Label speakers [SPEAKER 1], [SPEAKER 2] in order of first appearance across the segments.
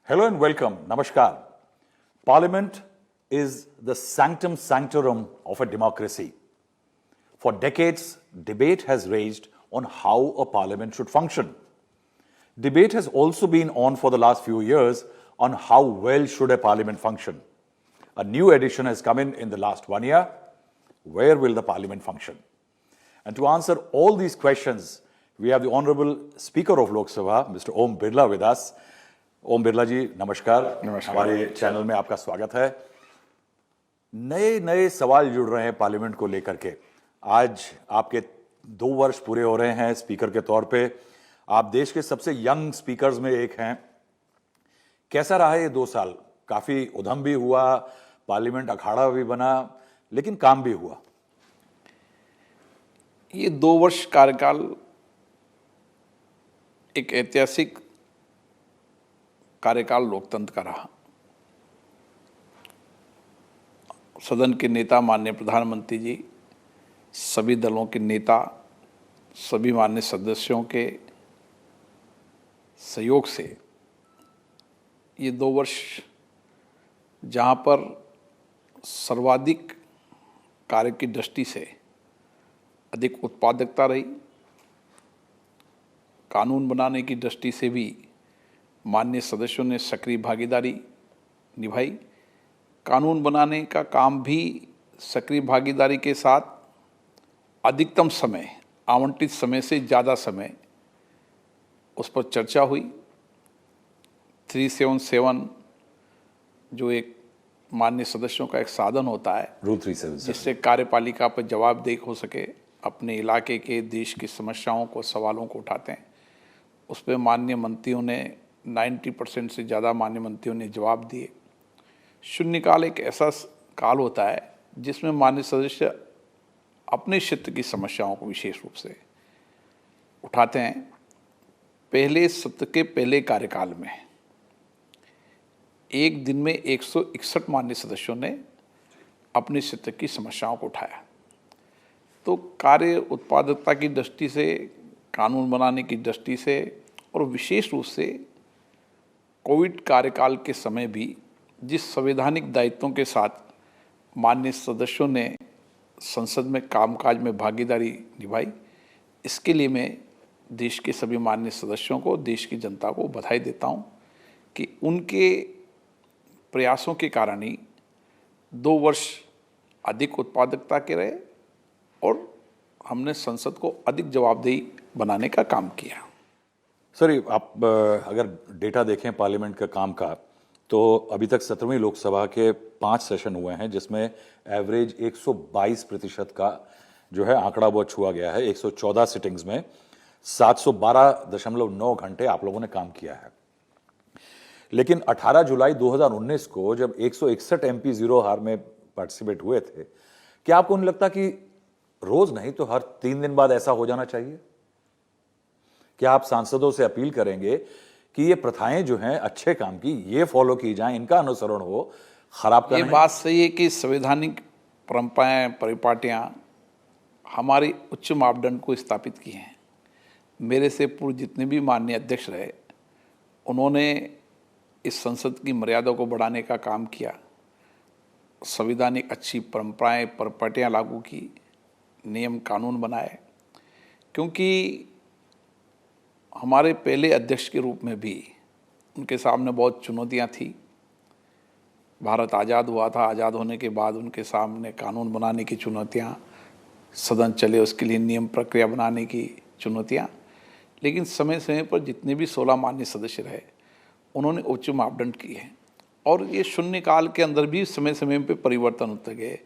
[SPEAKER 1] Hello and welcome. Namaskar. Parliament is the sanctum sanctorum of a democracy. For decades, debate has raged on how a parliament should function. Debate has also been on for the last few years on how well should a parliament function. A new edition has come in the last 1 year. Where will the parliament function? And to answer all these questions, we have the Honorable Speaker of Lok Sabha, Mr. Om Birla with us. Om Birla जी नमस्कार। हमारे channel में आपका स्वागत है। नए नए सवाल जुड़ रहे हैं पार्लियामेंट को लेकर के। आज आपके 2 वर्ष पूरे हो रहे हैं स्पीकर के तौर पे। आप देश के सबसे यंग स्पीकर्स में एक हैं। कैसा रहा ये 2 साल? काफी उधम भी हुआ, पार्लियामेंट अखाड़ा भी बना, लेकिन काम भी हुआ।
[SPEAKER 2] ये 2 वर्ष कार्यकाल एक ऐतिहासिक कार्यकाल लोकतंत्र का रहा। सदन के नेता, माननीय प्रधानमंत्री जी, सभी दलों के नेता, सभी माननीय सदस्यों के सहयोग से ये 2 वर्ष जहाँ पर सर्वाधिक कार्य की दृष्टि से अधिक उत्पादकता रही, कानून बनाने की दृष्टि से भी माननीय सदस्यों ने सक्रिय भागीदारी निभाई। कानून बनाने का काम भी सक्रिय भागीदारी के साथ अधिकतम समय, आवंटित समय से ज़्यादा समय उस पर चर्चा हुई। 377 जो एक माननीय सदस्यों का एक साधन होता है,
[SPEAKER 1] रूल 377,
[SPEAKER 2] जिससे कार्यपालिका पर जवाबदेही हो सके, अपने इलाके के, देश की समस्याओं को, सवालों को उठाते हैं। उस पर माननीय मंत्रियों ने 90% से ज़्यादा माननीय मंत्रियों ने जवाब दिए। शून्यकाल एक ऐसा काल होता है जिसमें माननीय सदस्य अपने क्षेत्र की समस्याओं को विशेष रूप से उठाते हैं। पहले सत्र के पहले कार्यकाल में एक दिन में 161 माननीय सदस्यों ने अपने क्षेत्र की समस्याओं को उठाया। तो कार्य उत्पादकता की दृष्टि से, कानून बनाने की दृष्टि से और विशेष रूप से कोविड कार्यकाल के समय भी जिस संवैधानिक दायित्वों के साथ माननीय सदस्यों ने संसद में कामकाज में भागीदारी निभाई, इसके लिए मैं देश के सभी माननीय सदस्यों को, देश की जनता को बधाई देता हूं कि उनके प्रयासों के कारण ही 2 वर्ष अधिक उत्पादकता के रहे और हमने संसद को अधिक जवाबदेही बनाने का काम किया।
[SPEAKER 1] सर, आप अगर डेटा देखें पार्लियामेंट का काम का, तो अभी तक 17वीं लोकसभा के 5 सेशन हुए हैं, जिसमें एवरेज 122% का जो है आंकड़ा वो छुआ गया है। 114 सिटिंग्स में 712.9 घंटे आप लोगों ने काम किया है। लेकिन 18 जुलाई 2019 को जब 161 एमपी जीरो हार में पार्टिसिपेट हुए थे, क्या आपको नहीं लगता कि रोज नहीं तो हर 3 दिन बाद ऐसा हो जाना चाहिए? क्या आप सांसदों से अपील करेंगे कि ये प्रथाएं जो हैं अच्छे काम की, ये फॉलो की जाएं, इनका अनुसरण हो, खराब करना?
[SPEAKER 2] ये बात सही है कि संवैधानिक परंपराएं, परिपाटियां हमारी उच्च मापदंड को स्थापित की हैं। मेरे से पूर्व जितने भी माननीय अध्यक्ष रहे, उन्होंने इस संसद की मर्यादा को बढ़ाने का काम किया, संवैधानिक अच्छी परंपराएं, परिपाटियां लागू की, नियम कानून बनाए। क्योंकि हमारे पहले अध्यक्ष के रूप में भी उनके सामने बहुत चुनौतियां थी। भारत आज़ाद हुआ था, आज़ाद होने के बाद उनके सामने कानून बनाने की चुनौतियां, सदन चले उसके लिए नियम प्रक्रिया बनाने की चुनौतियां। लेकिन समय समय पर जितने भी 16 माननीय सदस्य रहे, उन्होंने उच्च मापदंड किए हैं। और ये शून्यकाल के अंदर भी समय समय पर परिवर्तन होते गए।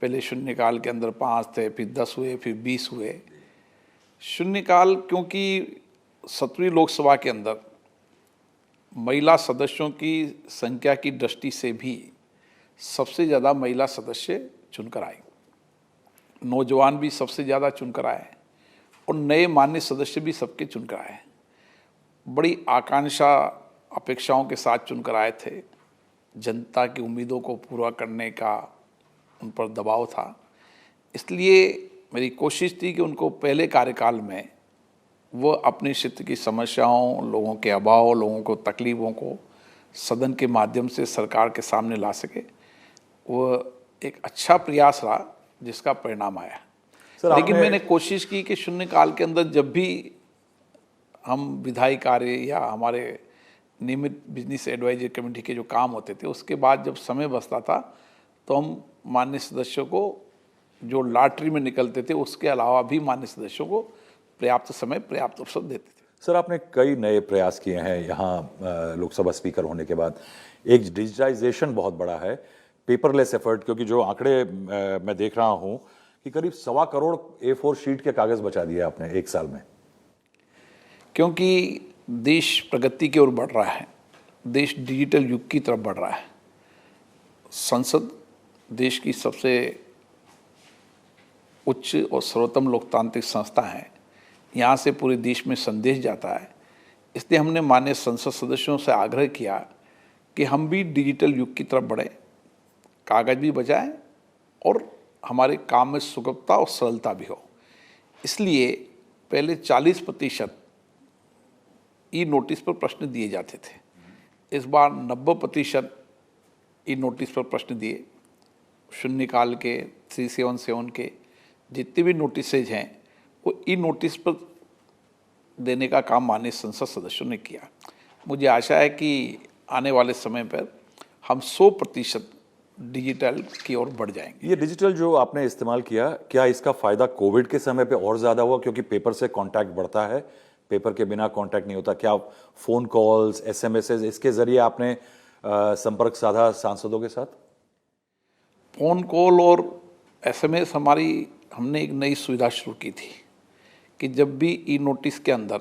[SPEAKER 2] पहले शून्यकाल के अंदर 5 थे, फिर 10 हुए, फिर 20 हुए। शून्यकाल क्योंकि 17वीं लोकसभा के अंदर महिला सदस्यों की संख्या की दृष्टि से भी सबसे ज़्यादा महिला सदस्य चुनकर आए, नौजवान भी सबसे ज़्यादा चुनकर आए और नए माननीय सदस्य भी सबके चुनकर आए। बड़ी आकांक्षा, अपेक्षाओं के साथ चुनकर आए थे। जनता की उम्मीदों को पूरा करने का उन पर दबाव था। इसलिए मेरी कोशिश थी कि उनको पहले कार्यकाल में वो अपने क्षेत्र की समस्याओं, लोगों के अभाव, लोगों को तकलीफ़ों को सदन के माध्यम से सरकार के सामने ला सके, वो एक अच्छा प्रयास रहा जिसका परिणाम आया।
[SPEAKER 1] सर,
[SPEAKER 2] लेकिन
[SPEAKER 1] आपने-
[SPEAKER 2] मैंने कोशिश की कि शून्यकाल के अंदर जब भी हम विधायी कार्य या हमारे नियमित बिजनेस एडवाइजरी कमेटी के जो काम होते थे, उसके बाद जब समय बचता था तो हम माननीय सदस्यों को जो लॉटरी में निकलते थे उसके अलावा भी माननीय सदस्यों को पर्याप्त समय पर्याप्त अवसर देते थे।
[SPEAKER 1] सर, आपने कई नए प्रयास किए हैं यहाँ लोकसभा स्पीकर होने के बाद। एक डिजिटाइजेशन बहुत बड़ा है, पेपरलेस एफर्ट, क्योंकि जो आंकड़े मैं देख रहा हूं कि करीब 1.25 करोड़ A4 शीट के कागज बचा दिए आपने एक साल में।
[SPEAKER 2] क्योंकि देश प्रगति की ओर बढ़ रहा है, देश डिजिटल युग की तरफ बढ़ रहा है। संसद देश की सबसे उच्च और सर्वोत्तम लोकतांत्रिक संस्था है, यहाँ से पूरे देश में संदेश जाता है। इसलिए हमने माननीय संसद सदस्यों से आग्रह किया कि हम भी डिजिटल युग की तरफ बढ़ें, कागज भी बचाएं और हमारे काम में सुगमता और सरलता भी हो। इसलिए पहले 40% ई नोटिस पर प्रश्न दिए जाते थे, इस बार 90% ई नोटिस पर प्रश्न दिए। शून्यकाल के 377 के जितने भी नोटिसेज हैं वो ई नोटिस पर देने का काम माननीय संसद सदस्यों ने किया। मुझे आशा है कि आने वाले समय पर हम 100% डिजिटल की ओर बढ़ जाएंगे।
[SPEAKER 1] ये डिजिटल जो आपने इस्तेमाल किया, क्या इसका फायदा कोविड के समय पे और ज्यादा हुआ, क्योंकि पेपर से कांटेक्ट बढ़ता है, पेपर के बिना कांटेक्ट नहीं होता? क्या फोन कॉल्स, एसएमएस, इसके जरिए आपने संपर्क साधा सांसदों के साथ?
[SPEAKER 2] फ़ोन कॉल और एसएमएस हमने एक नई सुविधा शुरू की थी कि जब भी ई नोटिस के अंदर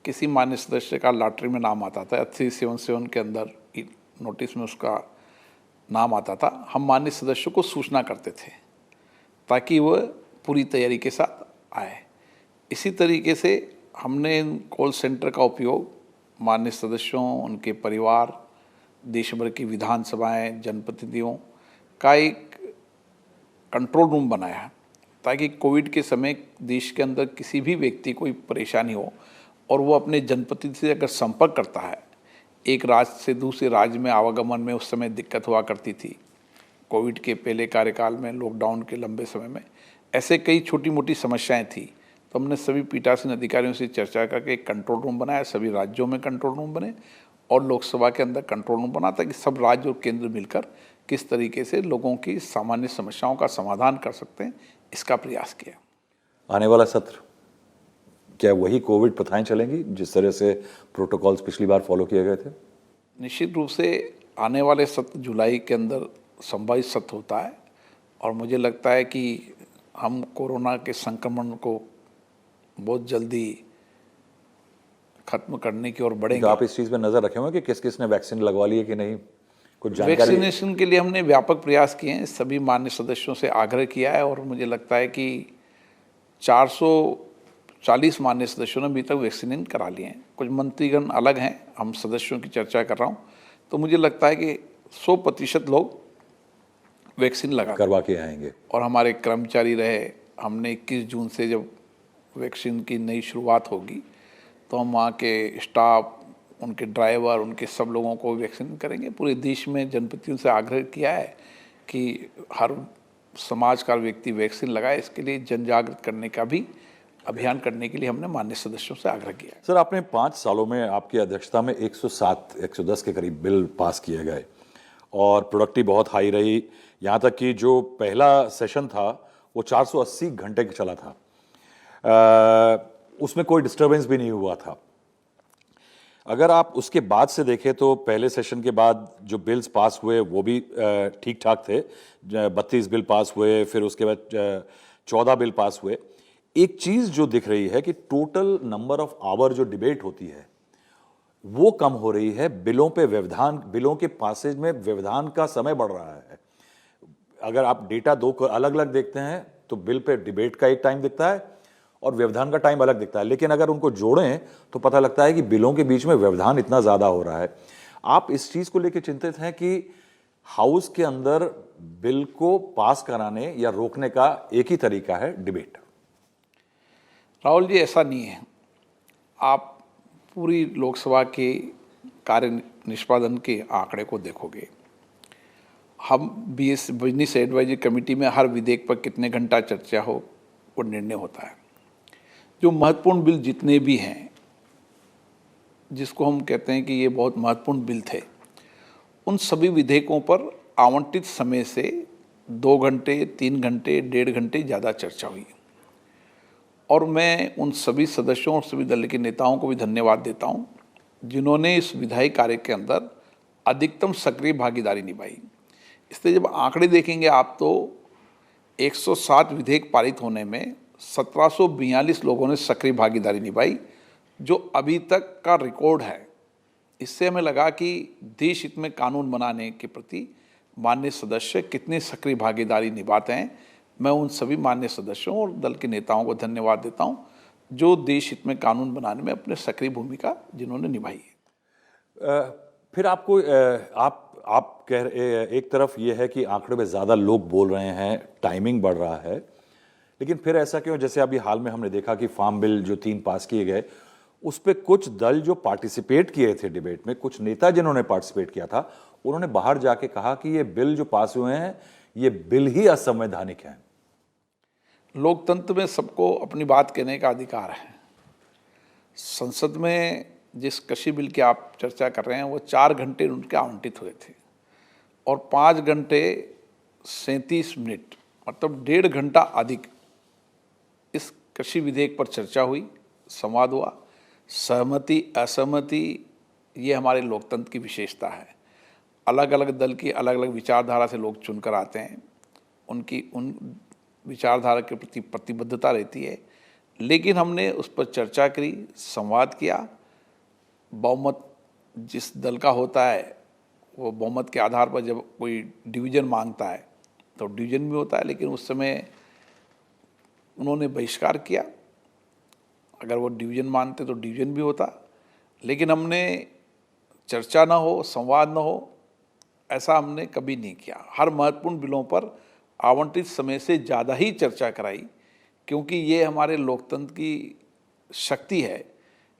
[SPEAKER 2] किसी मान्य सदस्य का लॉटरी में नाम आता था, 377 के अंदर ई नोटिस में उसका नाम आता था, हम मान्य सदस्यों को सूचना करते थे ताकि वह पूरी तैयारी के साथ आए। इसी तरीके से हमने इन कॉल सेंटर का उपयोग मान्य सदस्यों, उनके परिवार, देश भर की विधानसभाएं, जनप्रतिनिधियों का एक कंट्रोल रूम बनाया ताकि कोविड के समय देश के अंदर किसी भी व्यक्ति को परेशानी हो और वो अपने जनप्रतिनिधि से अगर संपर्क करता है, एक राज्य से दूसरे राज्य में आवागमन में उस समय दिक्कत हुआ करती थी। कोविड के पहले कार्यकाल में, लॉकडाउन के लंबे समय में ऐसे कई छोटी मोटी समस्याएं थी, तो हमने सभी पीठासीन अधिकारियों से चर्चा करके एक कंट्रोल रूम बनाया। सभी राज्यों में कंट्रोल रूम बने और लोकसभा के अंदर कंट्रोल रूम बना ताकि सब राज्य और केंद्र मिलकर किस तरीके से लोगों की सामान्य समस्याओं का समाधान कर सकते हैं, इसका प्रयास किया।
[SPEAKER 1] आने वाला सत्र क्या वही कोविड प्रथाएं चलेंगी जिस तरह से प्रोटोकॉल्स पिछली बार फॉलो किए गए थे?
[SPEAKER 2] निश्चित रूप से आने वाले सत्र जुलाई के अंदर संभावित सत्र होता है और मुझे लगता है कि हम कोरोना के संक्रमण को बहुत जल्दी खत्म करने की ओर बढ़ेंगे।
[SPEAKER 1] तो आप इस चीज पे नजर रखे हुए कि किस किस ने वैक्सीन लगवा ली है कि नहीं, कुछ जानकारी?
[SPEAKER 2] वैक्सीनेशन के लिए हमने व्यापक प्रयास किए हैं, सभी मान्य सदस्यों से आग्रह किया है और मुझे लगता है कि 440 मान्य सदस्यों ने अभी तक वैक्सीनेशन करा लिए हैं। कुछ मंत्रीगण अलग हैं, हम सदस्यों की चर्चा कर रहा हूँ, तो मुझे लगता है कि 100% लोग वैक्सीन लगा
[SPEAKER 1] करवा के आएंगे।
[SPEAKER 2] और हमारे कर्मचारी रहे, हमने 21 जून से जब वैक्सीन की नई शुरुआत होगी तो हम वहाँ के स्टाफ, उनके ड्राइवर, उनके सब लोगों को वैक्सीन करेंगे। पूरे देश में जनप्रतिनिधियों से आग्रह किया है कि हर समाज का व्यक्ति वैक्सीन लगाए। इसके लिए जन जागृत करने का भी अभियान करने के लिए हमने माननीय सदस्यों से आग्रह किया है।
[SPEAKER 1] सर, आपने 5 सालों में आपकी अध्यक्षता में 107-110 के करीब बिल पास किए गए और प्रोडक्टिव बहुत हाई रही। यहाँ तक कि जो पहला सेशन था वो 480 घंटे का चला था, उसमें कोई डिस्टर्बेंस भी नहीं हुआ था। अगर आप उसके बाद से देखें तो पहले सेशन के बाद जो बिल्स पास हुए वो भी ठीक ठाक थे। 32 बिल पास हुए, फिर उसके बाद 14 बिल पास हुए। एक चीज जो दिख रही है कि टोटल नंबर ऑफ आवर जो डिबेट होती है वो कम हो रही है। बिलों पे व्यवधान, बिलों के पासेज में व्यवधान का समय बढ़ रहा है। अगर आप डेटा दो को अलग अलग देखते हैं तो बिल पे डिबेट का एक टाइम दिखता है और व्यवधान का टाइम अलग दिखता है, लेकिन अगर उनको जोड़ें तो पता लगता है कि बिलों के बीच में व्यवधान इतना ज्यादा हो रहा है। आप इस चीज को लेकर चिंतित हैं कि हाउस के अंदर बिल को पास कराने या रोकने का एक ही तरीका है, डिबेट?
[SPEAKER 2] राहुल जी, ऐसा नहीं है। आप पूरी लोकसभा के कार्य निष्पादन के आंकड़े को देखोगे, हम बिजनेस एडवाइजरी कमेटी में हर विधेयक पर कितने घंटा चर्चा हो वो निर्णय होता है। जो महत्वपूर्ण बिल जितने भी हैं, जिसको हम कहते हैं कि ये बहुत महत्वपूर्ण बिल थे, उन सभी विधेयकों पर आवंटित समय से 2 घंटे, 3 घंटे, 1.5 घंटे ज़्यादा चर्चा हुई। और मैं उन सभी सदस्यों और सभी दल के नेताओं को भी धन्यवाद देता हूं, जिन्होंने इस विधायी कार्य के अंदर अधिकतम सक्रिय भागीदारी निभाई। इसलिए जब आंकड़े देखेंगे आप, तो 107 विधेयक पारित होने में 1742 लोगों ने सक्रिय भागीदारी निभाई, जो अभी तक का रिकॉर्ड है। इससे हमें लगा कि देश हित में कानून बनाने के प्रति माननीय सदस्य कितनी सक्रिय भागीदारी निभाते हैं। मैं उन सभी माननीय सदस्यों और दल के नेताओं को धन्यवाद देता हूं, जो देश हित में कानून बनाने में अपने सक्रिय भूमिका जिन्होंने निभाई है।
[SPEAKER 1] फिर आपको आप कह रहे, एक तरफ ये है कि आंकड़े में ज़्यादा लोग बोल रहे हैं, टाइमिंग बढ़ रहा है, लेकिन फिर ऐसा क्यों? जैसे अभी हाल में हमने देखा कि फार्म बिल जो 3 पास किए गए, उस पर कुछ दल जो पार्टिसिपेट किए थे डिबेट में, कुछ नेता जिन्होंने पार्टिसिपेट किया था, उन्होंने बाहर जाके कहा कि ये बिल जो पास हुए हैं, ये बिल ही असंवैधानिक हैं।
[SPEAKER 2] लोकतंत्र में सबको अपनी बात कहने का अधिकार है। संसद में जिस कृषि बिल की आप चर्चा कर रहे हैं, वो 4 घंटे उनके आवंटित हुए थे और 5 घंटे 37 मिनट, मतलब 1.5 घंटा अधिक इस कृषि विधेयक पर चर्चा हुई, संवाद हुआ। सहमति असहमति ये हमारे लोकतंत्र की विशेषता है। अलग अलग दल की अलग अलग विचारधारा से लोग चुनकर आते हैं, उनकी उन विचारधारा के प्रति प्रतिबद्धता रहती है, लेकिन हमने उस पर चर्चा करी, संवाद किया। बहुमत जिस दल का होता है, वो बहुमत के आधार पर जब कोई डिवीज़न मांगता है तो डिवीज़न भी होता है, लेकिन उस समय उन्होंने बहिष्कार किया। अगर वो डिवीज़न मानते तो डिवीज़न भी होता, लेकिन हमने चर्चा ना हो, संवाद ना हो, ऐसा हमने कभी नहीं किया। हर महत्वपूर्ण बिलों पर आवंटित समय से ज़्यादा ही चर्चा कराई, क्योंकि ये हमारे लोकतंत्र की शक्ति है।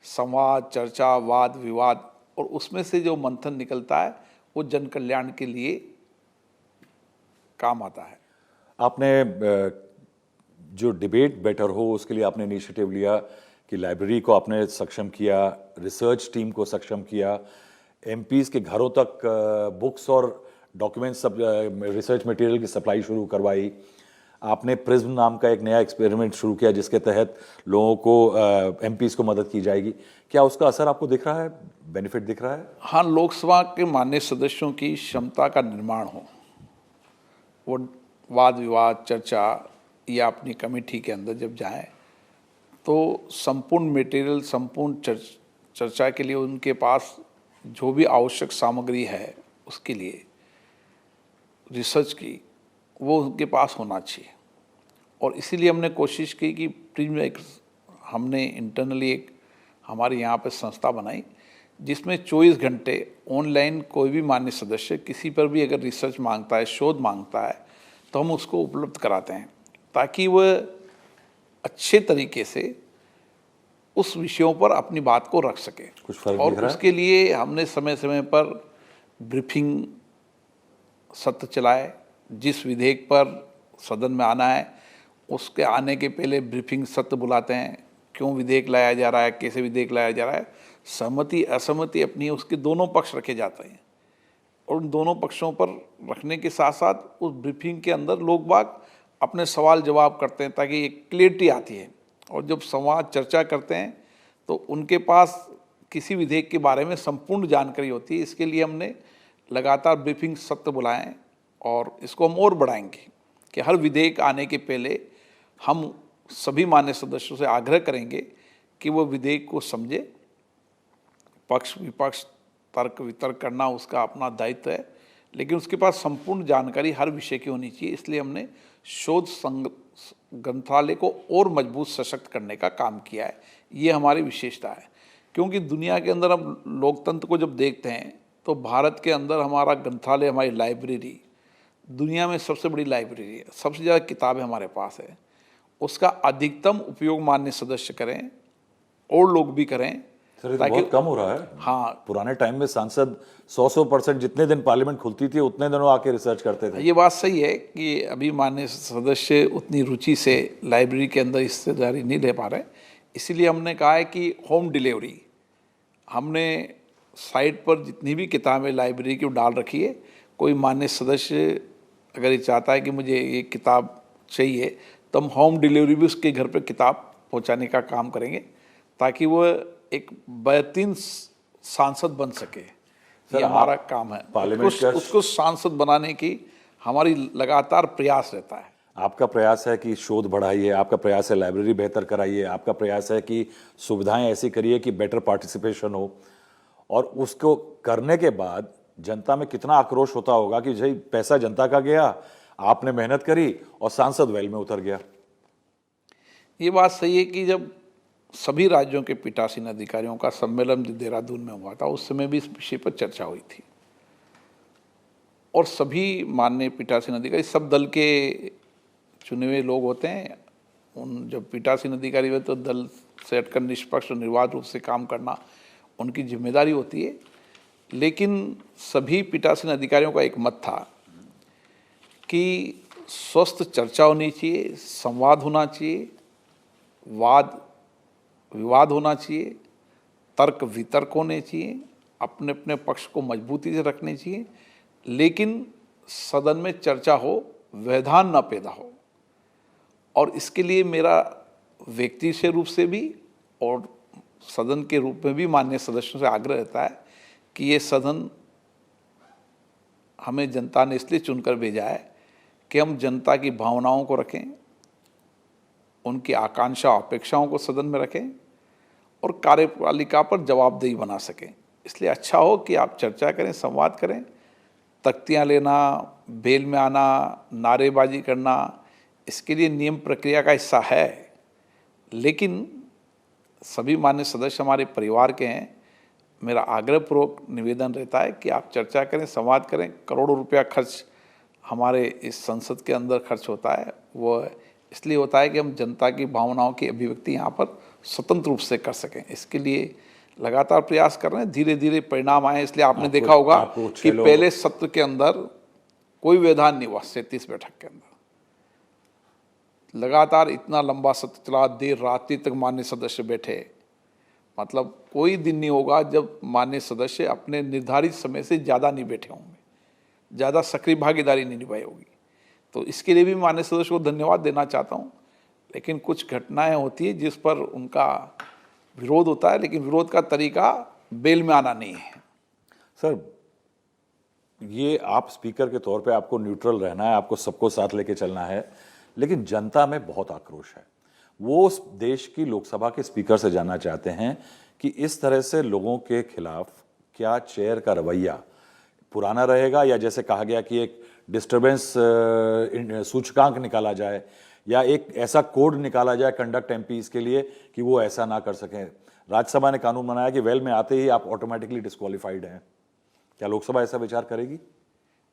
[SPEAKER 2] संवाद, चर्चा, वाद विवाद, और उसमें से जो मंथन निकलता है वो जन कल्याण के लिए काम आता है।
[SPEAKER 1] आपने जो डिबेट बेटर हो उसके लिए आपने इनिशिएटिव लिया कि लाइब्रेरी को आपने सक्षम किया, रिसर्च टीम को सक्षम किया, एमपीज़ के घरों तक बुक्स और डॉक्यूमेंट्स, सब रिसर्च मटेरियल की सप्लाई शुरू करवाई। आपने प्रिज्म नाम का एक नया एक्सपेरिमेंट शुरू किया जिसके तहत लोगों को, एमपीज़ को मदद की जाएगी। क्या उसका असर आपको दिख रहा है, बेनिफिट दिख रहा है?
[SPEAKER 2] हाँ, लोकसभा के माननीय सदस्यों की क्षमता का निर्माण हो, वो वाद विवाद, चर्चा या अपनी कमेटी के अंदर जब जाएं तो संपूर्ण मटेरियल, संपूर्ण चर्चा के लिए उनके पास जो भी आवश्यक सामग्री है उसके लिए रिसर्च की, वो उनके पास होना चाहिए। और इसीलिए हमने कोशिश की कि प्रिज्म एक, हमने इंटरनली एक हमारे यहाँ पे संस्था बनाई जिसमें 24 घंटे ऑनलाइन कोई भी मान्य सदस्य किसी पर भी अगर रिसर्च मांगता है, शोध मांगता है, तो हम उसको उपलब्ध कराते हैं, ताकि वह अच्छे तरीके से उस विषयों पर अपनी बात को रख सके।
[SPEAKER 1] कुछ फर्क
[SPEAKER 2] और
[SPEAKER 1] दिख रहा है?
[SPEAKER 2] उसके लिए हमने समय समय पर ब्रीफिंग सत्र चलाए। जिस विधेयक पर सदन में आना है उसके आने के पहले ब्रीफिंग सत्र बुलाते हैं, क्यों विधेयक लाया जा रहा है, कैसे विधेयक लाया जा रहा है। सहमति असहमति अपनी उसके दोनों पक्ष रखे जाते हैं, और उन दोनों पक्षों पर रखने के साथ साथ उस ब्रीफिंग के अंदर लोग बाग अपने सवाल जवाब करते हैं, ताकि एक क्लियरिटी आती है। और जब संवाद चर्चा करते हैं तो उनके पास किसी विधेयक के बारे में संपूर्ण जानकारी होती है। इसके लिए हमने लगातार ब्रीफिंग सत्र बुलाएं, और इसको हम और बढ़ाएंगे कि हर विधेयक आने के पहले हम सभी मान्य सदस्यों से आग्रह करेंगे कि वो विधेयक को समझे। पक्ष विपक्ष तर्क वितर्क करना उसका अपना दायित्व है, लेकिन उसके पास संपूर्ण जानकारी हर विषय की होनी चाहिए। इसलिए हमने शोध ग्रंथालय को और मजबूत सशक्त करने का काम किया है। ये हमारी विशेषता है, क्योंकि दुनिया के अंदर हम लोकतंत्र को जब देखते हैं तो भारत के अंदर हमारा ग्रंथालय, हमारी लाइब्रेरी दुनिया में सबसे बड़ी लाइब्रेरी है, सबसे ज़्यादा किताबें हमारे पास है। उसका अधिकतम उपयोग मान्य सदस्य करें और लोग भी करें,
[SPEAKER 1] सर ये तो बहुत कम हो रहा है।
[SPEAKER 2] हाँ,
[SPEAKER 1] पुराने टाइम में सांसद 100% जितने दिन पार्लियामेंट खुलती थी उतने दिनों आके रिसर्च करते थे।
[SPEAKER 2] ये बात सही है कि अभी माननीय सदस्य उतनी रुचि से लाइब्रेरी के अंदर हिस्सेदारी नहीं ले पा रहे, इसीलिए हमने कहा है कि होम डिलीवरी हमने साइट पर जितनी भी किताबें लाइब्रेरी की वो डाल रखी है। कोई माननीय सदस्य अगर ये चाहता है कि मुझे ये किताब चाहिए तो हम होम डिलीवरी भी उसके घर पे किताब पहुंचाने का काम करेंगे, ताकि वो एक बेहतरीन सांसद बन सके। ये हमारा काम है, उसको सांसद बनाने की हमारी लगातार प्रयास रहता है।
[SPEAKER 1] आपका प्रयास है कि शोध बढ़ाइए, आपका प्रयास है लाइब्रेरी बेहतर कराइए, आपका प्रयास है कि सुविधाएं ऐसी करिए कि बेटर पार्टिसिपेशन हो, और उसको करने के बाद जनता में कितना आक्रोश होता होगा कि भाई पैसा जनता का गया, आपने मेहनत करी और सांसद वेल में उतर गया।
[SPEAKER 2] ये बात सही है कि जब सभी राज्यों के पीठासीन अधिकारियों का सम्मेलन देहरादून में हुआ था, उस समय भी इस विषय पर चर्चा हुई थी, और सभी माननीय पीठासीन अधिकारी सब दल के चुने हुए लोग होते हैं। उन जब पीठासीन अधिकारी हुए तो दल से हटकर निष्पक्ष और निर्बाध रूप से काम करना उनकी जिम्मेदारी होती है। लेकिन सभी पीठासीन अधिकारियों का एक मत था कि स्वस्थ चर्चा होनी चाहिए, संवाद होना चाहिए, वाद विवाद होना चाहिए, तर्क वितर्क होने चाहिए, अपने अपने पक्ष को मजबूती से रखने चाहिए, लेकिन सदन में चर्चा हो, व्यवधान न पैदा हो। और इसके लिए मेरा व्यक्ति से रूप से भी और सदन के रूप में भी माननीय सदस्यों से आग्रह रहता है कि ये सदन हमें जनता ने इसलिए चुनकर भेजा है कि हम जनता की भावनाओं को रखें, उनकी आकांक्षा अपेक्षाओं को सदन में रखें और कार्यपालिका पर जवाबदेही बना सकें। इसलिए अच्छा हो कि आप चर्चा करें, संवाद करें। तख्तियाँ लेना, बेल में आना, नारेबाजी करना, इसके लिए नियम प्रक्रिया का हिस्सा है, लेकिन सभी मान्य सदस्य हमारे परिवार के हैं। मेरा आग्रहपूर्वक निवेदन रहता है कि आप चर्चा करें, संवाद करें। करोड़ों रुपया खर्च हमारे इस संसद के अंदर खर्च होता है, वो इसलिए होता है कि हम जनता की भावनाओं की अभिव्यक्ति यहाँ पर स्वतंत्र रूप से कर सकें। इसके लिए लगातार प्रयास कर रहे हैं, धीरे धीरे परिणाम आए। इसलिए आपने देखा होगा कि पहले सत्र के अंदर कोई व्यवधान नहीं हुआ, 37 बैठक के अंदर लगातार इतना लंबा सत्र चला, देर रात्रि तक मान्य सदस्य बैठे। मतलब कोई दिन नहीं होगा जब मान्य सदस्य अपने निर्धारित समय से ज़्यादा नहीं बैठे होंगे, ज़्यादा सक्रिय भागीदारी नहीं निभाई होगी। तो इसके लिए भी मान्य सदस्य को धन्यवाद देना चाहता हूँ। लेकिन कुछ घटनाएं होती है जिस पर उनका विरोध होता है, लेकिन विरोध का तरीका बेल में आना नहीं है।
[SPEAKER 1] सर, ये आप स्पीकर के तौर पे आपको न्यूट्रल रहना है, आपको सबको साथ लेके चलना है, लेकिन जनता में बहुत आक्रोश है। वो उस देश की लोकसभा के स्पीकर से जानना चाहते हैं कि इस तरह से लोगों के खिलाफ क्या चेयर का रवैया पुराना रहेगा, या जैसे कहा गया कि एक डिस्टर्बेंस सूचकांक निकाला जाए, या एक ऐसा कोड निकाला जाए कंडक्ट एमपीज के लिए कि वो ऐसा ना कर सकें। राज्यसभा ने कानून बनाया कि वेल में आते ही आप ऑटोमेटिकली डिस्क्वालिफाइड हैं। क्या लोकसभा ऐसा विचार करेगी?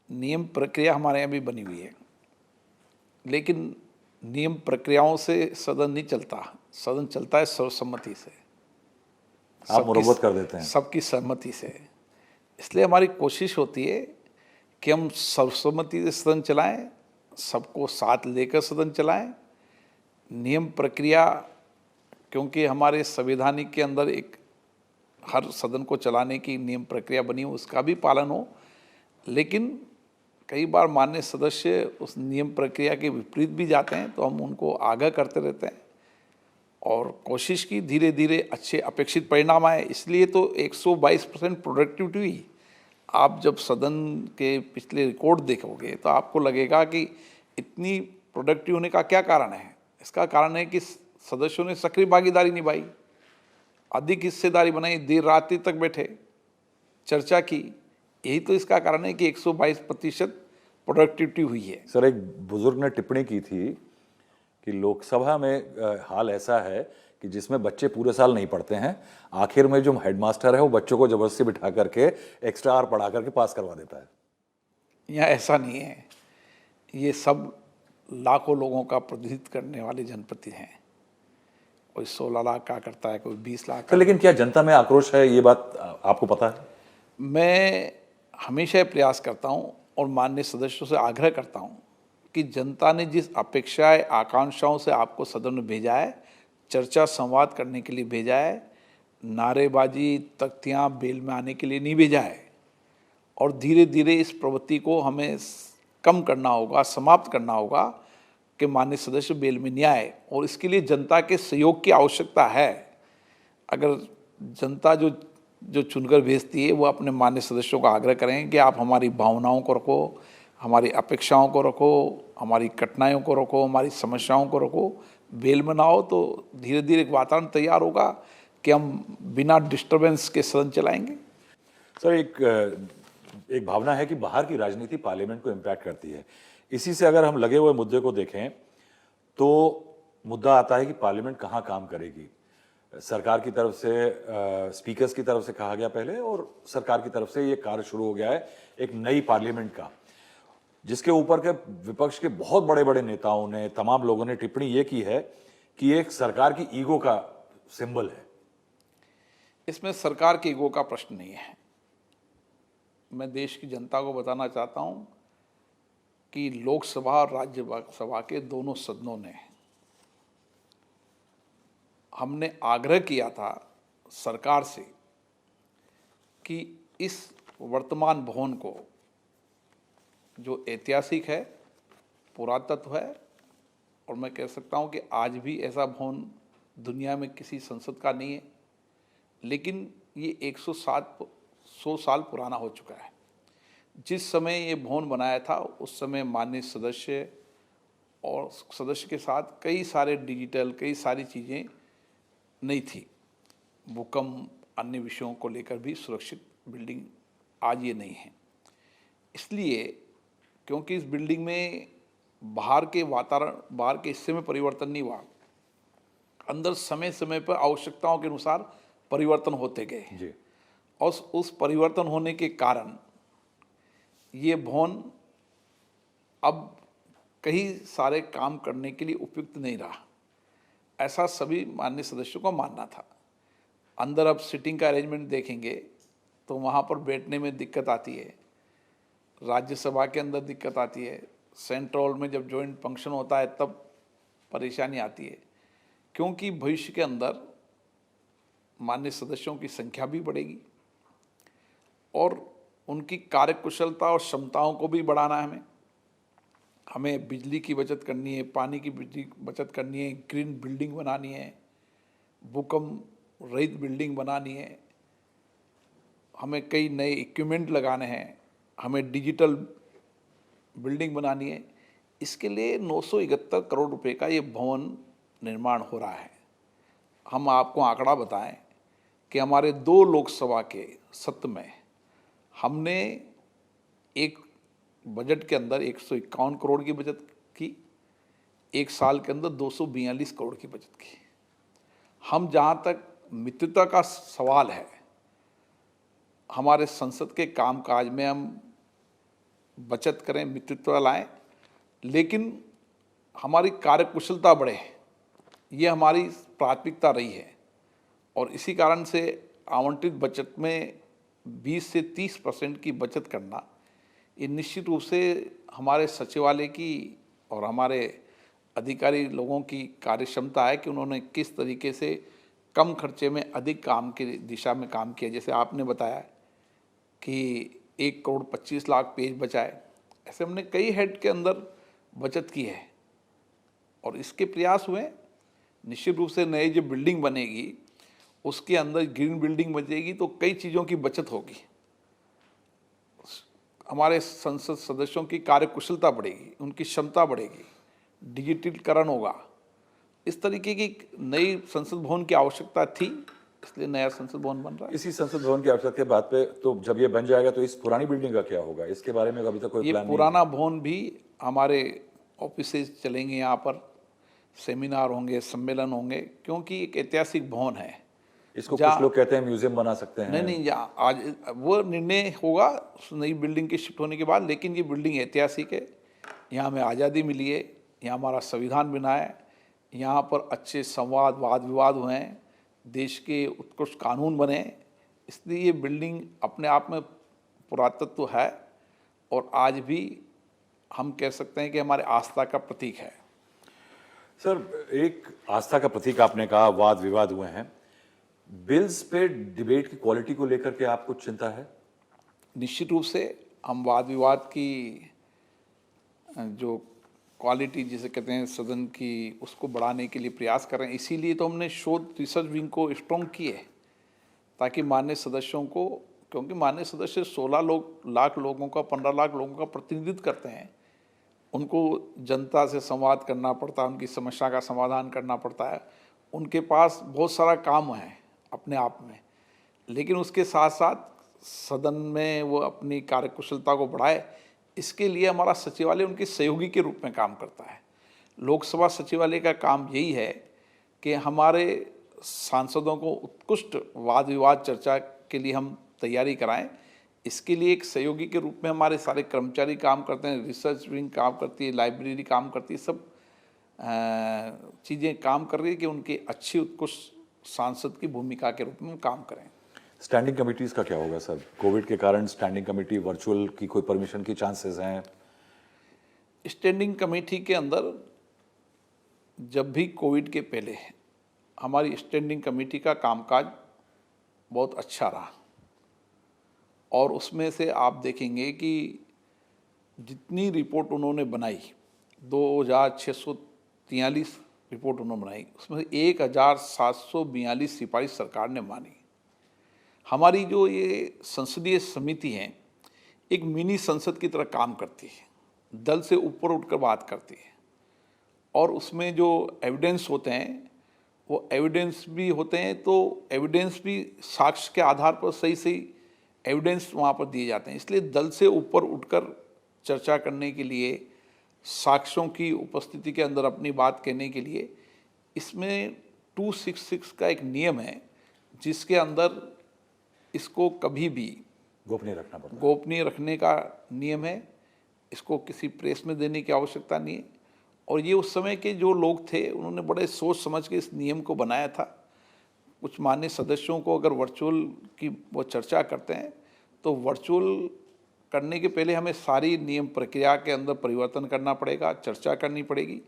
[SPEAKER 2] नियम प्रक्रिया हमारे यहाँ भी बनी हुई है, लेकिन नियम प्रक्रियाओं से सदन नहीं चलता। सदन चलता है सर्वसम्मति से।
[SPEAKER 1] आप मुरव्वत कर देते हैं
[SPEAKER 2] सबकी सहमति से। इसलिए हमारी कोशिश होती है कि हम सर्वसम्मति से सदन चलाएं, सबको साथ लेकर सदन चलाएं। नियम प्रक्रिया, क्योंकि हमारे संवैधानिक के अंदर एक हर सदन को चलाने की नियम प्रक्रिया बनी हो, उसका भी पालन हो। लेकिन कई बार मान्य सदस्य उस नियम प्रक्रिया के विपरीत भी जाते हैं, तो हम उनको आगाह करते रहते हैं और कोशिश की धीरे धीरे अच्छे अपेक्षित परिणाम आए। इसलिए तो 122% प्रोडक्टिविटी हुई। आप जब सदन के पिछले रिकॉर्ड देखोगे तो आपको लगेगा कि इतनी प्रोडक्टिव होने का क्या कारण है। इसका कारण है कि सदस्यों ने सक्रिय भागीदारी निभाई, अधिक हिस्सेदारी बनाई, देर रात्रि तक बैठे, चर्चा की। यही तो इसका कारण है कि 122% प्रोडक्टिविटी हुई है।
[SPEAKER 1] सर, एक बुजुर्ग ने टिप्पणी की थी कि लोकसभा में हाल ऐसा है कि जिसमें बच्चे पूरे साल नहीं पढ़ते हैं, आखिर में जो हेडमास्टर है वो बच्चों को जबरदस्ती बिठा करके एक्स्ट्रा आवर पढ़ा करके पास करवा देता है।
[SPEAKER 2] यहाँ ऐसा नहीं है। ये सब लाखों लोगों का प्रतिनिधित्व करने वाले जनप्रतिनिधि हैं। कोई 16 लाख का करता है, कोई 20 लाख
[SPEAKER 1] तो
[SPEAKER 2] का।
[SPEAKER 1] लेकिन क्या जनता में आक्रोश है, ये बात आपको पता है?
[SPEAKER 2] मैं हमेशा ये प्रयास करता हूं और माननीय सदस्यों से आग्रह करता हूं कि जनता ने जिस अपेक्षाएं आकांक्षाओं से आपको सदन में भेजा है, चर्चा संवाद करने के लिए भेजा है, नारेबाजी तख्तियां बेल में आने के लिए नहीं भेजा है। और धीरे धीरे इस प्रवृत्ति को हमें कम करना होगा, समाप्त करना होगा कि माननीय सदस्य बेल में नहीं आए, और इसके लिए जनता के सहयोग की आवश्यकता है। अगर जनता जो जो चुनकर भेजती है वो अपने माननीय सदस्यों को आग्रह करें कि आप हमारी भावनाओं को रखो, हमारी अपेक्षाओं को रखो, हमारी कठिनाइयों को रखो, हमारी समस्याओं को रखो, बेल में ना हो, तो धीरे धीरे एक वातावरण तैयार होगा कि हम बिना डिस्टर्बेंस के सदन चलाएंगे।
[SPEAKER 1] सर, एक भावना है कि बाहर की राजनीति पार्लियामेंट को इम्पैक्ट करती है। इसी से अगर हम लगे हुए मुद्दे को देखें तो मुद्दा आता है कि पार्लियामेंट कहाँ काम करेगी। सरकार की तरफ से, स्पीकर्स की तरफ से कहा गया पहले, और सरकार की तरफ से ये कार्य शुरू हो गया है एक नई पार्लियामेंट का, जिसके ऊपर के विपक्ष के बहुत बड़े बड़े नेताओं ने, तमाम लोगों ने टिप्पणी ये की है कि ये एक सरकार की ईगो का सिंबल है।
[SPEAKER 2] इसमें सरकार के ईगो का प्रश्न नहीं है। मैं देश की जनता को बताना चाहता हूं कि लोकसभा और राज्यसभा के दोनों सदनों ने हमने आग्रह किया था सरकार से कि इस वर्तमान भवन को, जो ऐतिहासिक है, पुरातत्व है, और मैं कह सकता हूं कि आज भी ऐसा भवन दुनिया में किसी संसद का नहीं है, लेकिन ये 100 साल पुराना हो चुका है। जिस समय ये भवन बनाया था उस समय माननीय सदस्य और सदस्य के साथ कई सारे डिजिटल, कई सारी चीज़ें नहीं थी। भूकंप, अन्य विषयों को लेकर भी सुरक्षित बिल्डिंग आज ये नहीं है। इसलिए क्योंकि इस बिल्डिंग में बाहर के वातावरण, बाहर के हिस्से में परिवर्तन नहीं हुआ, अंदर समय समय पर आवश्यकताओं के अनुसार परिवर्तन होते गए
[SPEAKER 1] जी।
[SPEAKER 2] और उस परिवर्तन होने के कारण ये भवन अब कई सारे काम करने के लिए उपयुक्त नहीं रहा, ऐसा सभी माननीय सदस्यों का मानना था। अंदर अब सिटिंग का अरेंजमेंट देखेंगे तो वहाँ पर बैठने में दिक्कत आती है, राज्यसभा के अंदर दिक्कत आती है, सेंट्रल हॉल में जब जॉइंट फंक्शन होता है तब परेशानी आती है, क्योंकि भविष्य के अंदर माननीय सदस्यों की संख्या भी बढ़ेगी और उनकी कार्यकुशलता और क्षमताओं को भी बढ़ाना है। हमें बिजली की बचत करनी है, पानी की बचत करनी है, ग्रीन बिल्डिंग बनानी है, भूकंप रहित बिल्डिंग बनानी है, हमें कई नए इक्विपमेंट लगाने हैं, हमें डिजिटल बिल्डिंग बनानी है। इसके लिए 971 करोड़ रुपए का ये भवन निर्माण हो रहा है। हम आपको आंकड़ा बताएं कि हमारे 2 लोकसभा के सत्र में हमने एक बजट के अंदर 151 करोड़ की बचत की, एक साल के अंदर 242 करोड़ की बचत की। हम जहाँ तक मित्रता का सवाल है, हमारे संसद के कामकाज में हम बचत करें, मित्रता लाएं, लेकिन हमारी कार्यकुशलता बढ़े, ये हमारी प्राथमिकता रही है। और इसी कारण से आवंटित बचत में 20 से 30% की बचत करना, ये निश्चित रूप से हमारे सचिवालय की और हमारे अधिकारी लोगों की कार्यक्षमता है कि उन्होंने किस तरीके से कम खर्चे में अधिक काम की दिशा में काम किया। जैसे आपने बताया कि 1 करोड़ 25 लाख पेज बचाए, ऐसे हमने कई हेड के अंदर बचत की है और इसके प्रयास हुए। निश्चित रूप से नई जो बिल्डिंग बनेगी उसके अंदर ग्रीन बिल्डिंग बचेगी तो कई चीज़ों की बचत होगी, हमारे संसद सदस्यों की कार्यकुशलता बढ़ेगी, उनकी क्षमता बढ़ेगी, डिजिटलीकरण होगा। इस तरीके की नई संसद भवन की आवश्यकता थी, इसलिए नया संसद भवन बन रहा है।
[SPEAKER 1] इसी संसद भवन की आवश्यकता के बात पे, तो जब ये बन जाएगा तो इस पुरानी बिल्डिंग का क्या होगा? इसके बारे में अभी तक कोई प्लान नहीं है।
[SPEAKER 2] पुराना भवन भी हमारे ऑफिसेज चलेंगे, यहाँ पर सेमिनार होंगे, सम्मेलन होंगे, क्योंकि एक ऐतिहासिक भवन है।
[SPEAKER 1] इसको कुछ लोग कहते हैं म्यूजियम बना सकते हैं।
[SPEAKER 2] नहीं, आज वो निर्णय होगा नई बिल्डिंग के शिफ्ट होने के बाद, लेकिन ये बिल्डिंग ऐतिहासिक है। यहाँ हमें आज़ादी मिली है, यहाँ हमारा संविधान बना है, यहाँ पर अच्छे संवाद वाद विवाद हुए हैं, देश के उत्कृष्ट कानून बने, इसलिए ये बिल्डिंग अपने आप में पुरातत्व है और आज भी हम कह सकते हैं कि हमारे आस्था का प्रतीक है।
[SPEAKER 1] सर, एक आस्था का प्रतीक आपने कहा, वाद विवाद हुए हैं, बिल्स पे डिबेट की क्वालिटी को लेकर के आपको चिंता है?
[SPEAKER 2] निश्चित रूप से हम वाद विवाद की जो क्वालिटी जिसे कहते हैं सदन की, उसको बढ़ाने के लिए प्रयास कर रहे हैं। इसीलिए तो हमने शोध रिसर्च विंग को स्ट्रॉन्ग किए, ताकि माननीय सदस्यों को, क्योंकि माननीय सदस्य 16 लाख लोगों का, 15 लाख लोगों का प्रतिनिधित्व करते हैं, उनको जनता से संवाद करना पड़ता है, उनकी समस्या का समाधान करना पड़ता है, उनके पास बहुत सारा काम है अपने आप में, लेकिन उसके साथ साथ सदन में वो अपनी कार्यकुशलता को बढ़ाए, इसके लिए हमारा सचिवालय उनके सहयोगी के रूप में काम करता है। लोकसभा सचिवालय का काम यही है कि हमारे सांसदों को उत्कृष्ट वाद विवाद चर्चा के लिए हम तैयारी कराएं। इसके लिए एक सहयोगी के रूप में हमारे सारे कर्मचारी काम करते हैं, रिसर्च विंग काम करती है, लाइब्रेरी काम करती है, सब चीज़ें काम कर रही है कि उनके अच्छी उत्कृष्ट सांसद की भूमिका के रूप में हम काम करें।
[SPEAKER 1] स्टैंडिंग कमिटीज का क्या होगा सर? कोविड के कारण स्टैंडिंग कमेटी वर्चुअल की कोई परमिशन की चांसेस हैं?
[SPEAKER 2] स्टैंडिंग कमेटी के अंदर जब भी कोविड के पहले हमारी स्टैंडिंग कमेटी का कामकाज बहुत अच्छा रहा, और उसमें से आप देखेंगे कि जितनी रिपोर्ट उन्होंने बनाई, 2643 रिपोर्ट उन्होंने बनाई, उसमें से 1742 सिफारिश सरकार ने मानी। हमारी जो ये संसदीय समिति है, एक मिनी संसद की तरह काम करती है, दल से ऊपर उठकर बात करती है, और उसमें जो एविडेंस होते हैं वो एविडेंस भी होते हैं, तो एविडेंस भी साक्ष्य के आधार पर सही सही एविडेंस वहाँ पर दिए जाते हैं। इसलिए दल से ऊपर उठकर चर्चा करने के लिए, साक्ष्यों की उपस्थिति के अंदर अपनी बात कहने के लिए, इसमें 266 का एक नियम है, जिसके अंदर इसको कभी भी
[SPEAKER 1] गोपनीय रखना पड़ता है।
[SPEAKER 2] गोपनीय रखने का नियम है, इसको किसी प्रेस में देने की आवश्यकता नहीं है। और ये उस समय के जो लोग थे, उन्होंने बड़े सोच समझ के इस नियम को बनाया था। कुछ माननीय सदस्यों को अगर वर्चुअल की वो चर्चा करते हैं, तो वर्चुअल करने के पहले हमें सारी नियम प्रक्रिया के अंदर परिवर्तन करना पड़ेगा, चर्चा करनी पड़ेगी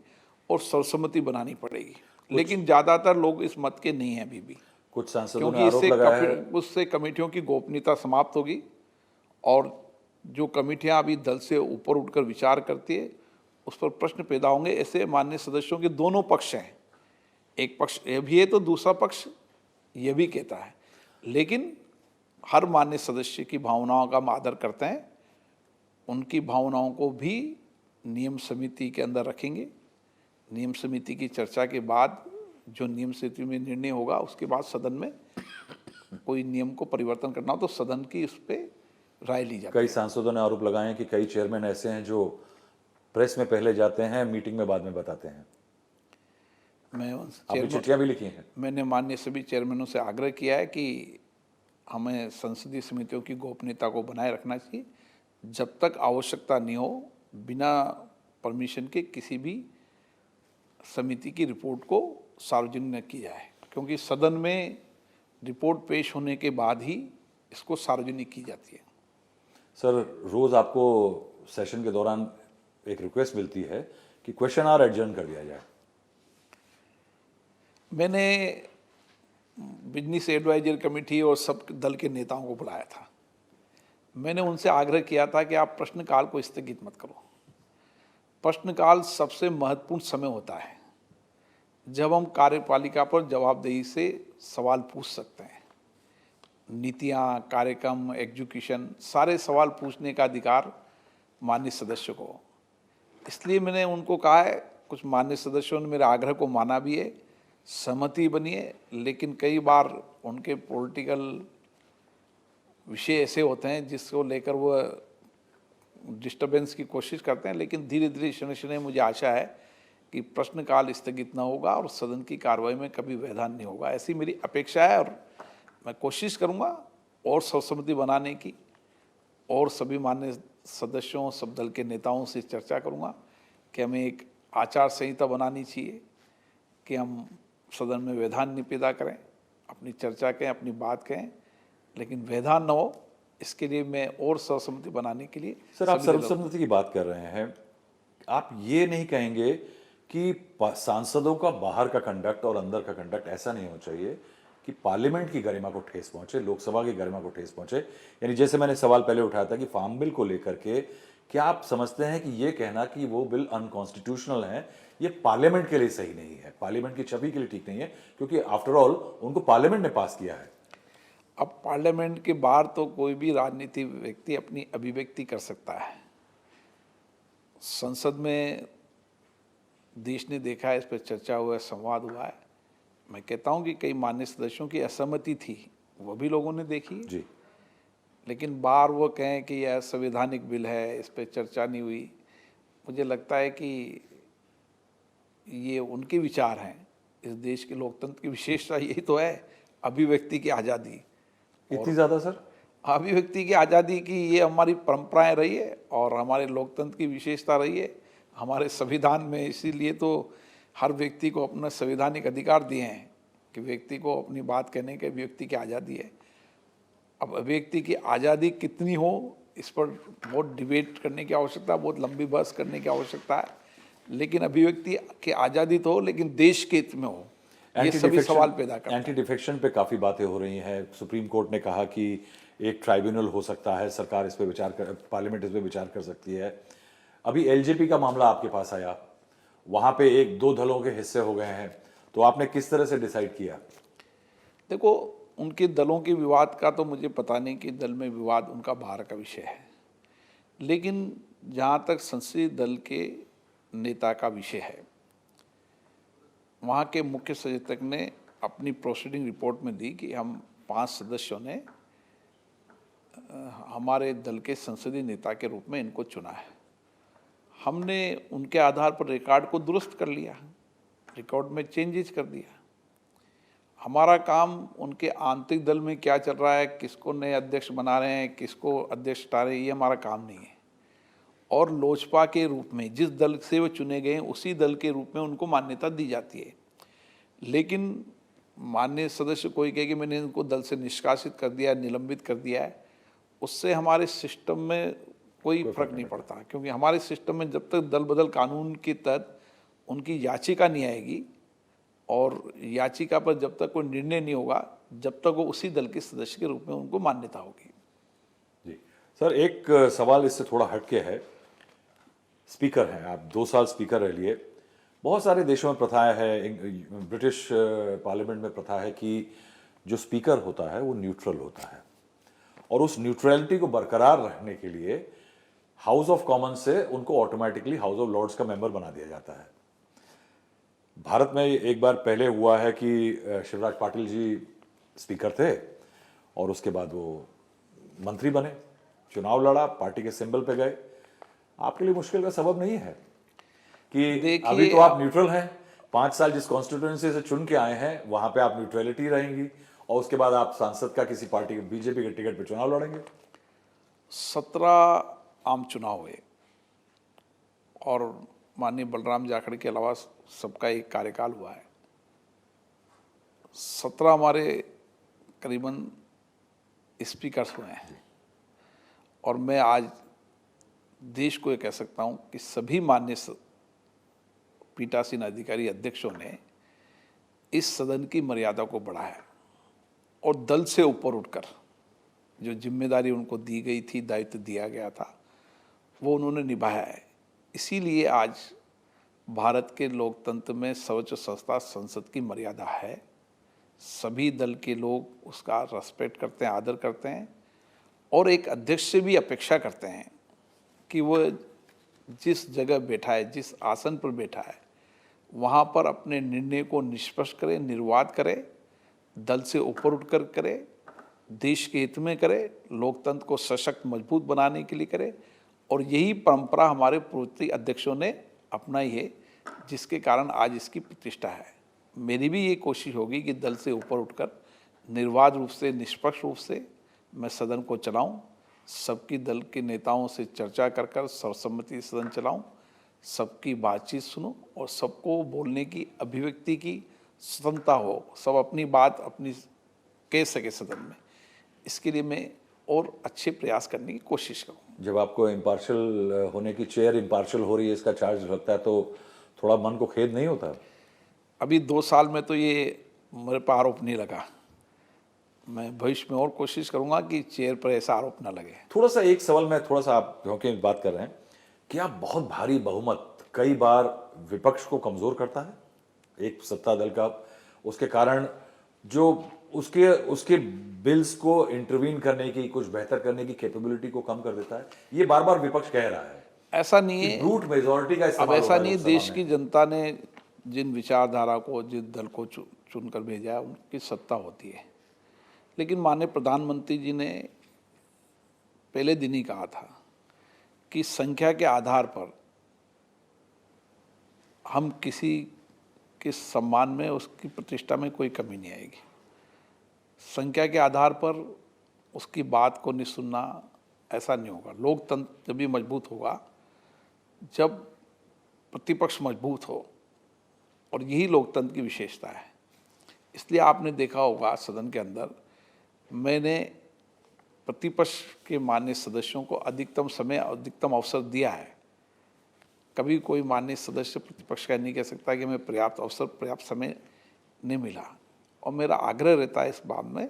[SPEAKER 2] और सर्वसम्मति बनानी पड़ेगी। लेकिन ज़्यादातर लोग इस मत के नहीं हैं अभी भी,
[SPEAKER 1] कुछ सांसदों ने
[SPEAKER 2] क्योंकि
[SPEAKER 1] आरोप लगाया है।
[SPEAKER 2] उससे कमेटियों की गोपनीयता समाप्त होगी, और जो कमेटियां अभी दल से ऊपर उठकर विचार करती है, उस पर प्रश्न पैदा होंगे। ऐसे माननीय सदस्यों के दोनों पक्ष हैं, एक पक्ष ये भी है तो दूसरा पक्ष ये भी कहता है, लेकिन हर माननीय सदस्य की भावनाओं का हम आदर करते हैं, उनकी भावनाओं को भी नियम समिति के अंदर रखेंगे। नियम समिति की चर्चा के बाद जो नियम समिति में निर्णय होगा, उसके बाद सदन में कोई नियम को परिवर्तन करना हो तो सदन की उस पर राय ली जाती है।
[SPEAKER 1] कई सांसदों ने आरोप लगाए हैं कि कई चेयरमैन ऐसे हैं जो प्रेस में पहले जाते हैं, मीटिंग में बाद में बताते हैं। आपने चिट्ठियां भी लिखी हैं।
[SPEAKER 2] मैंने माननीय सभी चेयरमैनों से आग्रह किया है कि हमें संसदीय समितियों की गोपनीयता को बनाए रखना चाहिए, जब तक आवश्यकता नहीं हो, बिना परमिशन के किसी भी समिति की रिपोर्ट को सार्वजनिक न की जाए, क्योंकि सदन में रिपोर्ट पेश होने के बाद ही इसको सार्वजनिक की जाती है।
[SPEAKER 1] सर, रोज आपको सेशन के दौरान एक रिक्वेस्ट मिलती है कि क्वेश्चन आवर एडजर्न कर दिया जाए।
[SPEAKER 2] मैंने बिजनेस एडवाइजर कमेटी और सब दल के नेताओं को बुलाया था। मैंने उनसे आग्रह किया था कि आप प्रश्नकाल को स्थगित मत करो। प्रश्नकाल सबसे महत्वपूर्ण समय होता है, जब हम कार्यपालिका पर जवाबदेही से सवाल पूछ सकते हैं। नीतियाँ, कार्यक्रम, एग्जीक्यूशन, सारे सवाल पूछने का अधिकार माननीय सदस्यों को। इसलिए मैंने उनको कहा है, कुछ माननीय सदस्यों ने मेरे आग्रह को माना भी है, सहमति बनी है, लेकिन कई बार उनके पॉलिटिकल विषय ऐसे होते हैं जिसको लेकर वो डिस्टर्बेंस की कोशिश करते हैं। लेकिन धीरे धीरे शनि मुझे आशा है कि प्रश्नकाल स्थगित न होगा और सदन की कार्रवाई में कभी व्यवधान नहीं होगा, ऐसी मेरी अपेक्षा है। और मैं कोशिश करूंगा और सर्वसम्मति बनाने की, और सभी माननीय सदस्यों, सब दल के नेताओं से चर्चा करूंगा कि हमें एक आचार संहिता बनानी चाहिए कि हम सदन में व्यवधान नहीं पैदा करें, अपनी चर्चा करें, अपनी बात कहें, लेकिन व्यवधान न हो, इसके लिए मैं और सर्वसम्मति बनाने के लिए
[SPEAKER 1] सर, आप
[SPEAKER 2] सभी दलों-
[SPEAKER 1] सर्वसम्मति की बात कर रहे हैं, आप ये नहीं कहेंगे कि सांसदों का बाहर का कंडक्ट और अंदर का कंडक्ट ऐसा नहीं होना चाहिए कि पार्लियामेंट की गरिमा को ठेस पहुंचे, लोकसभा की गरिमा को ठेस पहुंचे? यानी जैसे मैंने सवाल पहले उठाया था कि फार्म बिल को लेकर के क्या आप समझते हैं कि ये कहना कि वो बिल अनकॉन्स्टिट्यूशनल है, ये पार्लियामेंट के लिए सही नहीं है, पार्लियामेंट की छवि के लिए ठीक नहीं है, क्योंकि आफ्टर ऑल उनको पार्लियामेंट ने पास किया है?
[SPEAKER 2] अब पार्लियामेंट के बाहर तो कोई भी राजनीतिक व्यक्ति अपनी अभिव्यक्ति कर सकता है। संसद में देश ने देखा है, इस पर चर्चा हुआ है, संवाद हुआ है। मैं कहता हूं कि कई मान्य सदस्यों की असहमति थी, वो भी लोगों ने देखी,
[SPEAKER 1] जी।
[SPEAKER 2] लेकिन बार वो कहें कि यह संवैधानिक बिल है, इस पर चर्चा नहीं हुई। मुझे लगता है कि ये उनके विचार हैं। इस देश के लोकतंत्र की विशेषता यही तो है, अभिव्यक्ति की आज़ादी।
[SPEAKER 1] इतनी ज्यादा सर?
[SPEAKER 2] अभिव्यक्ति की आज़ादी की ये हमारी परंपराएं रही है और हमारे लोकतंत्र की विशेषता रही है, हमारे संविधान में। इसीलिए तो हर व्यक्ति को अपना संवैधानिक अधिकार दिए हैं कि व्यक्ति को अपनी बात कहने के अभिव्यक्ति की आज़ादी है। अब अभिव्यक्ति की आज़ादी कितनी हो, इस पर बहुत डिबेट करने की आवश्यकता, बहुत लंबी बहस करने की आवश्यकता है, लेकिन अभिव्यक्ति की आज़ादी तो हो, लेकिन देश के हित में हो। ये सभी सवाल पैदा करता है।
[SPEAKER 1] एंटी डिफेक्शन पे काफी बातें हो रही हैं। सुप्रीम कोर्ट ने कहा कि एक ट्राइब्यूनल हो सकता है, सरकार इस पे विचार कर, पार्लियामेंट इस पे विचार कर सकती है। अभी एलजेपी का मामला आपके पास आया, वहां पे एक दो दलों के हिस्से हो गए हैं, तो आपने किस तरह से डिसाइड किया?
[SPEAKER 2] देखो, उनके दलों के विवाद का तो मुझे पता नहीं कि दल में विवाद उनका बाहर का विषय है, लेकिन जहाँ तक संसदीय दल के नेता का विषय है, वहाँ के मुख्य सचेतक ने अपनी प्रोसीडिंग रिपोर्ट में दी कि हम 5 सदस्यों ने हमारे दल के संसदीय नेता के रूप में इनको चुना है। हमने उनके आधार पर रिकॉर्ड को दुरुस्त कर लिया, रिकॉर्ड में चेंजेस कर दिया। हमारा काम उनके आंतरिक दल में क्या चल रहा है, किसको नए अध्यक्ष बना रहे हैं, किसको अध्यक्ष हटा रहे हैं, ये हमारा काम नहीं है। और लोजपा के रूप में जिस दल से वो चुने गए हैं, उसी दल के रूप में उनको मान्यता दी जाती है। लेकिन माननीय सदस्य कोई कहे कि मैंने इनको दल से निष्कासित कर दिया, निलंबित कर दिया है, उससे हमारे सिस्टम में कोई फर्क नहीं पड़ता, क्योंकि हमारे सिस्टम में जब तक दल बदल कानून के तहत उनकी याचिका नहीं आएगी और याचिका पर जब तक कोई निर्णय नहीं होगा, जब तक वो उसी दल के सदस्य के रूप में उनको मान्यता होगी।
[SPEAKER 1] जी सर, एक सवाल इससे थोड़ा हटके है। स्पीकर हैं आप, 2 साल स्पीकर रह लिए। बहुत सारे देशों में प्रथा है, ब्रिटिश पार्लियामेंट में प्रथा है कि जो स्पीकर होता है वो न्यूट्रल होता है, और उस न्यूट्रलिटी को बरकरार रखने के लिए हाउस ऑफ कॉमन्स से उनको ऑटोमेटिकली हाउस ऑफ लॉर्ड्स का मेंबर बना दिया जाता है। भारत में एक बार पहले हुआ है कि शिवराज पाटिल जी स्पीकर थे और उसके बाद वो मंत्री बने, चुनाव लड़ा, पार्टी के सिंबल पे गए। आपके लिए मुश्किल का सबब नहीं है कि अभी तो आप न्यूट्रल हैं, 5 साल जिस कॉन्स्टिट्यूएंसी से चुन के आए हैं वहां पे आप न्यूट्रलिटी रहेंगी, और उसके बाद आप सांसद का किसी पार्टी के, बीजेपी के टिकट पे चुनाव लड़ेंगे।
[SPEAKER 2] 17 आम चुनाव हुए और माननीय बलराम जाखड़ के अलावा सबका एक कार्यकाल हुआ है। 17 हमारे करीबन स्पीकर्स हुए हैं, और मैं आज देश को ये कह सकता हूं कि सभी माननीय पीठासीन अधिकारी अध्यक्षों ने इस सदन की मर्यादा को बढ़ाया और दल से ऊपर उठकर जो जिम्मेदारी उनको दी गई थी, दायित्व दिया गया था, वो उन्होंने निभाया है। इसीलिए आज भारत के लोकतंत्र में सर्वोच्च संस्था संसद की मर्यादा है। सभी दल के लोग उसका रेस्पेक्ट करते हैं, आदर करते हैं, और एक अध्यक्ष से भी अपेक्षा करते हैं कि वो जिस जगह बैठा है, जिस आसन पर बैठा है, वहाँ पर अपने निर्णय को निष्पक्ष करे, निर्वाध करे, दल से ऊपर उठकर करे, देश के हित में करे, लोकतंत्र को सशक्त मजबूत बनाने के लिए करे। और यही परंपरा हमारे पूर्ववर्ती अध्यक्षों ने अपनाई है, जिसके कारण आज इसकी प्रतिष्ठा है। मेरी भी ये कोशिश होगी कि दल से ऊपर उठकर निर्वाध रूप से, निष्पक्ष रूप से मैं सदन को चलाऊं, सबकी दल के नेताओं से चर्चा कर सर्वसम्मति सदन चलाऊं, सबकी बातचीत सुनो और सबको बोलने की अभिव्यक्ति की स्वतंत्रता हो, सब अपनी बात अपनी कह सके सदन में। इसके लिए मैं और अच्छे प्रयास करने की कोशिश करूँ।
[SPEAKER 1] जब आपको इम्पार्शियल होने की, चेयर इम्पार्शियल हो रही है, इसका चार्ज लगता है, तो थोड़ा मन को खेद नहीं होता?
[SPEAKER 2] अभी 2 साल में तो ये मेरे पर आरोप नहीं लगा। मैं भविष्य में और कोशिश करूंगा कि चेयर पर ऐसा आरोप ना लगे।
[SPEAKER 1] थोड़ा सा एक सवाल में, थोड़ा सा आप क्योंकि बात कर रहे हैं, क्या बहुत भारी बहुमत कई बार विपक्ष को कमजोर करता है एक सत्ता दल का, उसके कारण जो उसके उसके बिल्स को इंटरवीन करने की, कुछ बेहतर करने की कैपेबिलिटी को कम कर देता है? ये बार बार विपक्ष कह रहा है
[SPEAKER 2] ऐसा नहीं है,
[SPEAKER 1] ब्रूट मेजॉरिटी का
[SPEAKER 2] अब
[SPEAKER 1] इस्तेमाल
[SPEAKER 2] ऐसा
[SPEAKER 1] होगा
[SPEAKER 2] नहीं,
[SPEAKER 1] लोकसभा
[SPEAKER 2] देश
[SPEAKER 1] में।
[SPEAKER 2] की जनता ने जिन विचारधारा को, जिस दल को चुनकर भेजा है, उनकी सत्ता होती है। लेकिन माननीय प्रधानमंत्री जी ने पहले दिन ही कहा था कि संख्या के आधार पर हम किसी के सम्मान में, उसकी प्रतिष्ठा में कोई कमी नहीं आएगी। संख्या के आधार पर उसकी बात को नहीं सुनना, ऐसा नहीं होगा। लोकतंत्र जब भी मजबूत होगा जब प्रतिपक्ष मजबूत हो, और यही लोकतंत्र की विशेषता है। इसलिए आपने देखा होगा सदन के अंदर मैंने प्रतिपक्ष के माननीय सदस्यों को अधिकतम समय, अधिकतम अवसर दिया है। कभी कोई माननीय सदस्य प्रतिपक्ष का नहीं कह सकता कि हमें पर्याप्त अवसर, पर्याप्त समय नहीं मिला। और मेरा आग्रह रहता है इस बात में,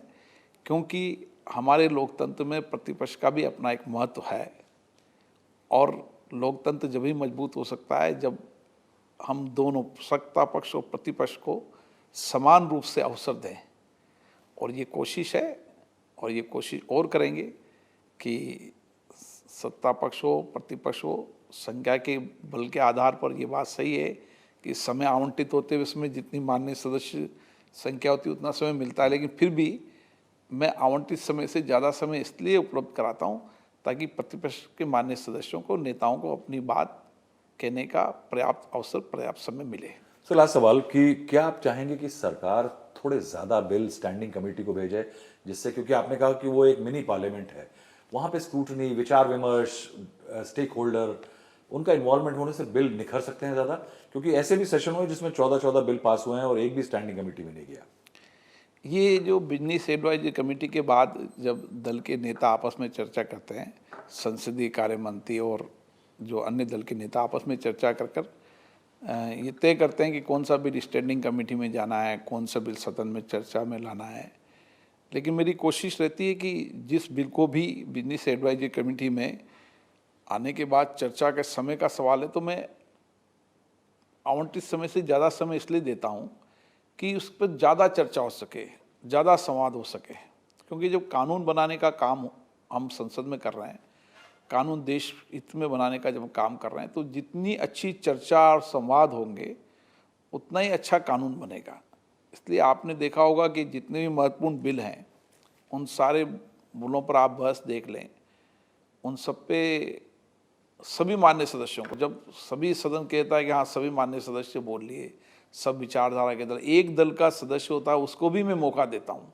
[SPEAKER 2] क्योंकि हमारे लोकतंत्र में प्रतिपक्ष का भी अपना एक महत्व है। और लोकतंत्र जब ही मजबूत हो सकता है जब हम दोनों, सत्ता पक्ष और प्रतिपक्ष को समान रूप से अवसर दें। और ये कोशिश है, और ये कोशिश और करेंगे कि सत्ता पक्ष हो, प्रतिपक्ष हो, संख्या के बल के आधार पर ये बात सही है कि समय आवंटित होते हुए उसमें जितनी माननीय सदस्य संख्या होती है उतना समय मिलता है। लेकिन फिर भी मैं आवंटित समय से ज़्यादा समय इसलिए उपलब्ध कराता हूँ ताकि प्रतिपक्ष के माननीय सदस्यों को, नेताओं को अपनी बात कहने का पर्याप्त अवसर, पर्याप्त समय मिले।
[SPEAKER 1] सर, लास्ट सवाल कि क्या आप चाहेंगे कि सरकार थोड़े ज्यादा बिल स्टैंडिंग कमेटी को भेजे, जिससे, क्योंकि आपने कहा कि वो एक मिनी पार्लियामेंट है, वहां पे स्क्रूटनी, विचार विमर्श, स्टेक होल्डर, उनका इन्वॉल्वमेंट होने से बिल निखर सकते हैं ज्यादा? क्योंकि ऐसे भी सेशन हुए जिसमें 14 बिल पास हुए हैं और एक भी स्टैंडिंग कमेटी में नहीं गया।
[SPEAKER 2] ये जो बिजनेस एडवाइजरी कमेटी के बाद जब दल के नेता आपस में चर्चा करते हैं, संसदीय कार्य मंत्री और जो अन्य दल के नेता आपस में चर्चा कर ये तय करते हैं कि कौन सा बिल स्टैंडिंग कमेटी में जाना है, कौन सा बिल सदन में चर्चा में लाना है। लेकिन मेरी कोशिश रहती है कि जिस बिल को भी बिजनेस एडवाइजरी कमेटी में आने के बाद चर्चा के समय का सवाल है, तो मैं आवंटित समय से ज़्यादा समय इसलिए देता हूँ कि उस पर ज़्यादा चर्चा हो सके, ज़्यादा संवाद हो सके। क्योंकि जब कानून बनाने का काम हम संसद में कर रहे हैं, कानून देश हित में बनाने का जब हम काम कर रहे हैं, तो जितनी अच्छी चर्चा और संवाद होंगे उतना ही अच्छा कानून बनेगा। इसलिए आपने देखा होगा कि जितने भी महत्वपूर्ण बिल हैं, उन सारे बिलों पर आप बहस देख लें, उन सब पे सभी मान्य सदस्यों को, जब सभी सदन कहता है कि हाँ सभी मान्य सदस्य बोल लिए, सब विचारधारा के दल, एक दल का सदस्य होता है उसको भी मैं मौका देता हूँ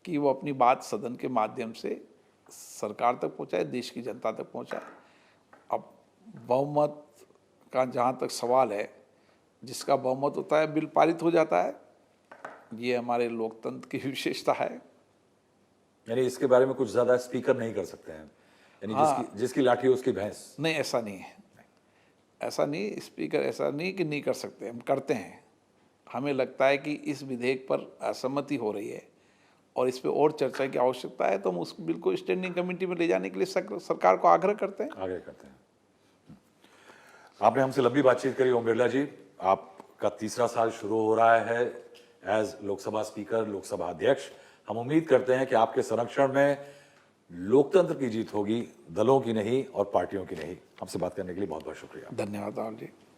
[SPEAKER 2] कि वो अपनी बात सदन के माध्यम से सरकार तक पहुँचाए, देश की जनता तक पहुँचाए। अब बहुमत का जहाँ तक सवाल है, जिसका बहुमत होता है बिल पारित हो जाता है। ये हमारे लोकतंत्र की विशेषता है।
[SPEAKER 1] यानी इसके बारे में कुछ ज्यादा स्पीकर नहीं कर सकते हैं, यानी जिसकी लाठी उसकी भैंस?
[SPEAKER 2] नहीं, ऐसा नहीं है, ऐसा नहीं, स्पीकर ऐसा नहीं कि नहीं कर सकते, हम करते हैं। हमें लगता है कि इस विधेयक पर असहमति हो रही है और इस पर और चर्चा की आवश्यकता है, तो हम उस बिल को स्टैंडिंग कमेटी में ले जाने के लिए सरकार को आग्रह करते हैं।
[SPEAKER 1] आपने हमसे लंबी बातचीत करी ओम बिरला जी। आपका तीसरा साल शुरू हो रहा है एज लोकसभा स्पीकर, लोकसभा अध्यक्ष। हम उम्मीद करते हैं कि आपके संरक्षण में लोकतंत्र की जीत होगी, दलों की नहीं और पार्टियों की नहीं। हमसे बात करने के लिए बहुत बहुत शुक्रिया।
[SPEAKER 2] धन्यवाद राहुल जी।